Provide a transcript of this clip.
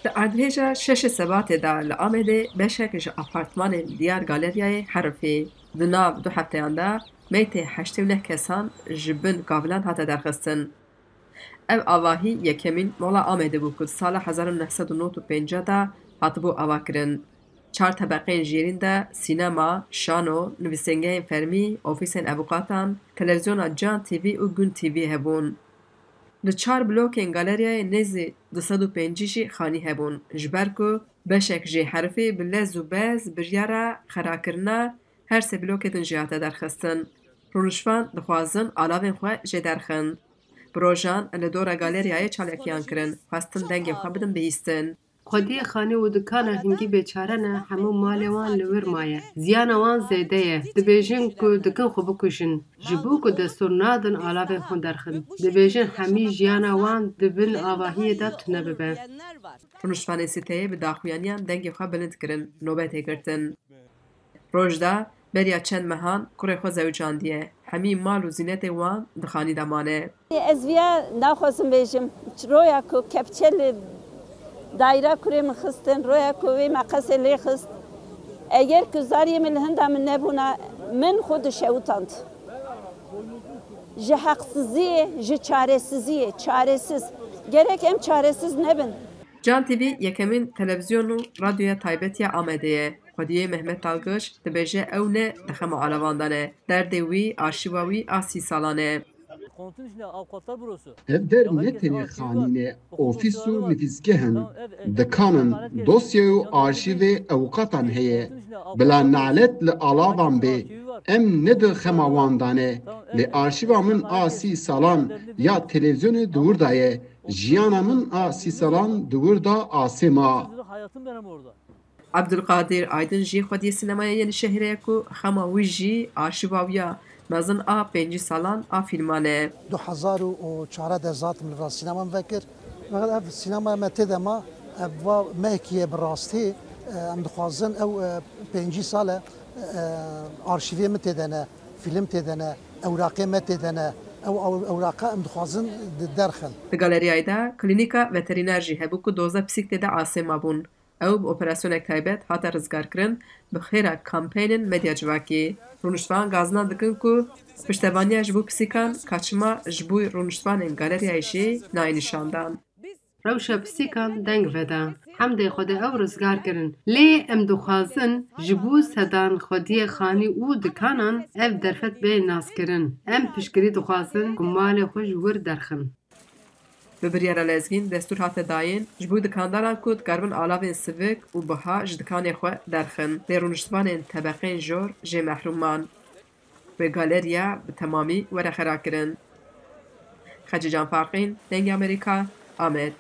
Li erdhêja şeşê Sebatê de li Amedê beşek ji apartmanên Diyar Galeryayê Herifê di nav du hefteyan de meytê heştê û neh kesan ji bin gavilan hate derxistin. Ev avahî yekemîn mola Amedê bû ku di sala 1995 de hatibû avakirin. Çar tebeqeyên jêrîn de sînema, şano, nivîsingehên fermî, ofîsên evokatan, televizyona Can TV û Gün TV hebûn. Li çar blokên galeryayê nêzî 250 jî xanî hebûn, ji ber ku beşek jê Herifê bi lez û bez biryara xerakirina her sê blokê din jî hate derxistin. Rûnişvan dixwazin alavên xwe jê derxin. Bi rojan li dora galeryayê çalakiyan kirin, xwestin dengê xwe bidin bihîstin. Xwediyê xanî û dikana hingî bêçare ne, hemû malê wan li wir maye. Ziyana wan zêde ye. Dibêjin ku dikin xwe bikuşin. Ji bo ku destûr nadin alavên xwe derxin. Dibêjin hemî jiyana wan di bin avahiyê de tune bibe. Rûnişvanên sîteyê bi daxuyaniyan dengê xwe bilind kirin, nobetê girtin. Roj da beriya çend mehan kurê xwe zewcandiye. Hemî mal û zînetê wan di xanî de mane. Ez viya naxwazim bêjim roya ku kepçe li daîra kurê min xistin, roya ku wê meqesê lê xist. Eger ku zariyê min li hinda min nebûna, min xwe dişewitand. Ji heqsiziyê, ji çaresiziyê, çaresiz. Gerek em çaresiz nebin. Can TV yekemîn televizyon û radyoya taybetiya Amedê ye. Xwediyê Mehmet Dalgıç dibêje ew ne dixema alavandan e. Derdê wî, arşîva wî a 30 salan e. Ev der ne tenê xanîne, ofîs û nivîsgehin, dikanin, dosye û arşîvê ewqatan heye. Bila nalet li alavan bê, em ne di xema wan dane. Lê arşîva min a 30 salan ya televizyonê di wir da ye. Jiyana min a 30 salan di wir da asê ma. Abdülkadir Aydın jî xwediyê sînemaya Yenîşehirê ye ku xema wî jî arşîva wî ya mezin a 5 salan a fîlman e. 2014 zatim li sîneman vekir. Ev sînema me tê de ma ev mehkiye bi rastî em dixwazin ew 5 sal arşîvê me tê de ne, fîlm tê de ne, ewraqê me tê de ne. Ewraqa em dixwazin derxin. Di galeryayê de klînîka veterîner jî hebû ku 12 psîk tê de asê mabûn. Ew bi operasyonek taybet hate rizgarkirin bi xêra kampênên medya civakî. Rûniştvan gazinan dikin ku piştevaniya ji bo psîkan kaçma ji bo rûniştvanên galeryayê jî nayê nîşandan. Rewşa pisîkan deng veda. Hemdê Xwedê ew rizgar kirin. Lê em dixwazin ji bo sedan xwediyê xanî û dikanan ev derfet bê naskirin. Em piştgirî dixwazin ku malê xwe ji wir derxin. Bi biryara lezgîn destûr hate dayên ji bo dikandaran ku dikarbin alavên sivik û biha ji dikanê xwe derxin. Lê rûniştvanên tebeqeyên jor jê mehrûman. Wê galerya bi temamî were xera kirin. Xecî Canfarqîn, Dengê Amerîka, Amed.